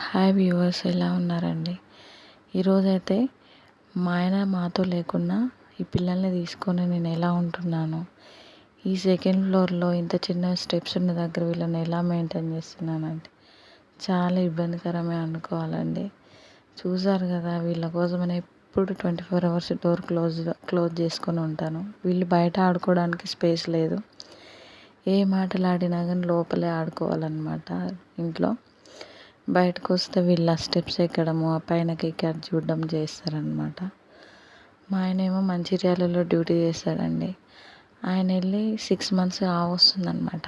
Hi viewers, ఎలా ఉన్నారండి? ఈరోజైతే మా ఆయన మాతో లేకున్నా ఈ పిల్లల్ని తీసుకొని నేను ఎలా ఉంటున్నాను, ఈ సెకండ్ ఫ్లోర్లో ఇంత చిన్న స్టెప్స్ ఉన్న దగ్గర వీళ్ళని ఎలా మెయింటైన్ చేస్తున్నానంటే చాలా ఇబ్బందికరమే అనుకోవాలండి. చూసారు కదా, వీళ్ళ కోసమని ఎప్పుడు 24 అవర్స్ డోర్ క్లోజ్ చేసుకొని ఉంటాను. వీళ్ళు బయట ఆడుకోవడానికి స్పేస్ లేదు. ఏ మాటలాడినా కానీ లోపలే ఆడుకోవాలన్నమాట. ఇంట్లో బయటకు వస్తే వీళ్ళ స్టెప్స్ ఎక్కడము, ఆ పైనకి ఎక్కి చూడడం చేస్తారనమాట. మా ఆయన ఏమో మంచిర్యాలలో డ్యూటీ చేస్తాడండి. ఆయన వెళ్ళి 6 months వస్తుందన్నమాట.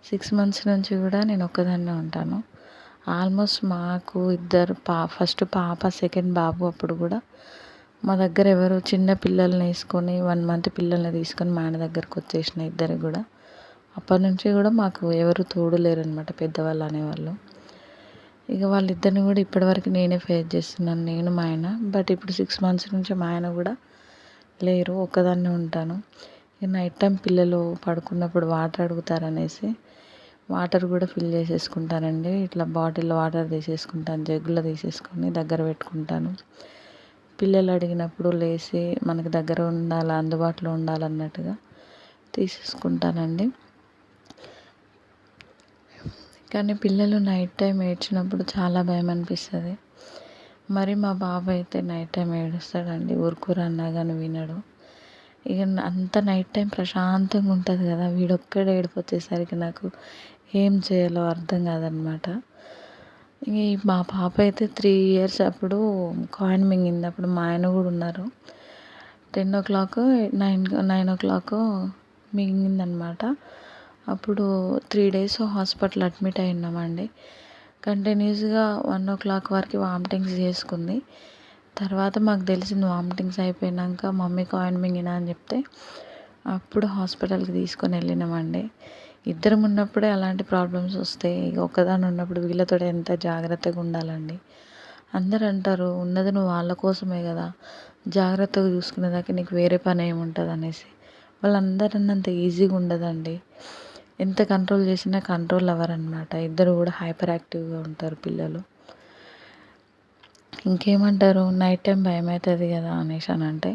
6 months నుంచి కూడా నేను ఒక్కదాన్నే ఉంటాను. ఆల్మోస్ట్ మాకు ఇద్దరు ఫస్ట్ పాప, సెకండ్ బాబు అప్పుడు కూడా మా దగ్గర ఎవరు చిన్న పిల్లల్ని వేసుకొని 1 month పిల్లల్ని తీసుకొని మా ఆయన దగ్గరకు వచ్చేసిన ఇద్దరు కూడా. అప్పటి నుంచి కూడా మాకు ఎవరు తోడు లేరనమాట, పెద్దవాళ్ళు అనేవాళ్ళు. ఇక వాళ్ళిద్దరిని కూడా ఇప్పటివరకు నేనే ఫేస్ చేస్తున్నాను, నేను మా ఆయన. బట్ ఇప్పుడు 6 months నుంచి మా ఆయన కూడా లేరు, ఒక్కదాన్నే ఉంటాను. ఇక నైట్ టైం పిల్లలు పడుకున్నప్పుడు వాటర్ అడుగుతారనేసి వాటర్ కూడా ఫిల్ చేసేసుకుంటానండి. ఇట్లా బాటిల్లో వాటర్ తీసేసుకుంటాను, జగ్గులో తీసేసుకొని దగ్గర పెట్టుకుంటాను. పిల్లలు అడిగినప్పుడు లేచి మనకి దగ్గర ఉండాలి, అందుబాటులో ఉండాలన్నట్టుగా తీసేసుకుంటానండి. కానీ పిల్లలు నైట్ టైం ఏడ్చినప్పుడు చాలా భయం అనిపిస్తుంది. మరి మా బాబు అయితే నైట్ టైం ఏడుస్తాడండి, ఊరుకురు అన్నా కానీ వినడు. ఇక అంత నైట్ టైం ప్రశాంతంగా ఉంటుంది కదా, వీడొక్కడే ఏడిపోతేసరికి నాకు ఏం చేయాలో అర్థం కాదనమాట. ఈ మా పాప అయితే 3 years అప్పుడు కాయిన్ మింగింది. అప్పుడు మా ఆయన కూడా ఉన్నారు. 10 o'clock 9 o'clock మింగిందనమాట. అప్పుడు 3 days హాస్పిటల్ అడ్మిట్ అయి ఉన్నామండి. కంటిన్యూస్గా 1 o'clock వరకు వామిటింగ్స్ చేసుకుంది. తర్వాత మాకు తెలిసింది వామిటింగ్స్ అయిపోయినాక మమ్మీ కాయిన్ మింగిన అని చెప్తే అప్పుడు హాస్పిటల్కి తీసుకొని వెళ్ళినామండి. ఇద్దరం ఉన్నప్పుడే అలాంటి ప్రాబ్లమ్స్ వస్తాయి, ఇక ఒక్కదాన్ని ఉన్నప్పుడు వీళ్ళతో ఎంత జాగ్రత్తగా ఉండాలండి. అందరు అంటారు, ఉన్నది నువ్వు వాళ్ళ కోసమే కదా, జాగ్రత్తగా చూసుకునేదాకా నీకు వేరే పని ఏముంటుంది అనేసి. వాళ్ళందరూ అన్నంత ఈజీగా ఉండదండి. ఎంత కంట్రోల్ చేసినా కంట్రోల్ అవ్వరనమాట. ఇద్దరు కూడా హైపర్ యాక్టివ్గా ఉంటారు పిల్లలు. ఇంకేమంటారు, నైట్ టైం భయం అవుతుంది కదా అనేసి అని అంటే,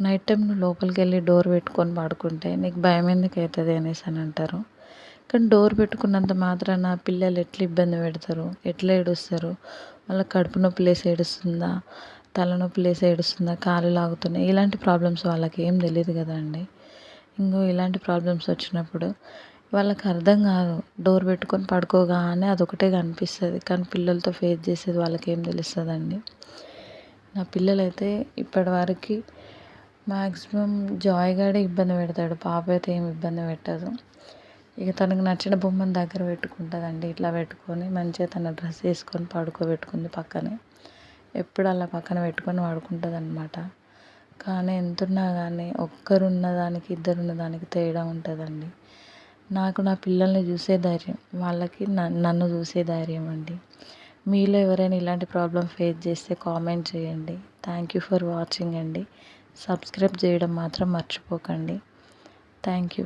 నైట్ టైం నువ్వు లోపలికి వెళ్ళి డోర్ పెట్టుకొని పడుకుంటే నీకు భయం ఎందుకు అవుతుంది అనేసి అని అంటారు. కానీ డోర్ పెట్టుకున్నంత మాత్రాన పిల్లలు ఎట్లా ఇబ్బంది పెడతారు, ఎట్లా ఏడుస్తారు, వాళ్ళకి కడుపు నొప్పి లేసి ఏడుస్తుందా, తలనొప్పి లేసి ఏడుస్తుందా, కాళ్ళు లాగుతున్నాయి, ఇలాంటి ప్రాబ్లమ్స్ వాళ్ళకి ఏం తెలియదు కదండి. ఇలాంటి ప్రాబ్లమ్స్ వచ్చినప్పుడు వాళ్ళకి అర్థం కాదు. డోర్ పెట్టుకొని పడుకోగానే అదొకటే కనిపిస్తుంది, కానీ పిల్లలతో ఫేస్ చేసేది వాళ్ళకి ఏం తెలుస్తుందండి. నా పిల్లలైతే ఇప్పటివరకు మ్యాక్సిమం జాయ్గాడే ఇబ్బంది పెడతాడు, పాప అయితే ఏం ఇబ్బంది పెట్టదు. ఇక తనకు నచ్చిన బొమ్మను దగ్గర పెట్టుకుంటుందండి. ఇట్లా పెట్టుకొని మంచిగా తన డ్రెస్ వేసుకొని పడుకోబెట్టుకుంది పక్కనే. ఎప్పుడు అలా పక్కన పెట్టుకొని పడుకుంటుంది అనమాట. కానీ ఎంతున్నా కానీ ఒక్కరున్న దానికి ఇద్దరున్న దానికి తేడా ఉంటుందండి. నాకు నా పిల్లల్ని చూసే ధైర్యం, వాళ్ళకి నన్ను చూసే ధైర్యం అండి. మీలో ఎవరైనా ఇలాంటి ప్రాబ్లం ఫేస్ చేస్తే కామెంట్ చేయండి. థ్యాంక్ యూ ఫర్ వాచింగ్ అండి. సబ్స్క్రైబ్ చేయడం మాత్రం మర్చిపోకండి. Thank you.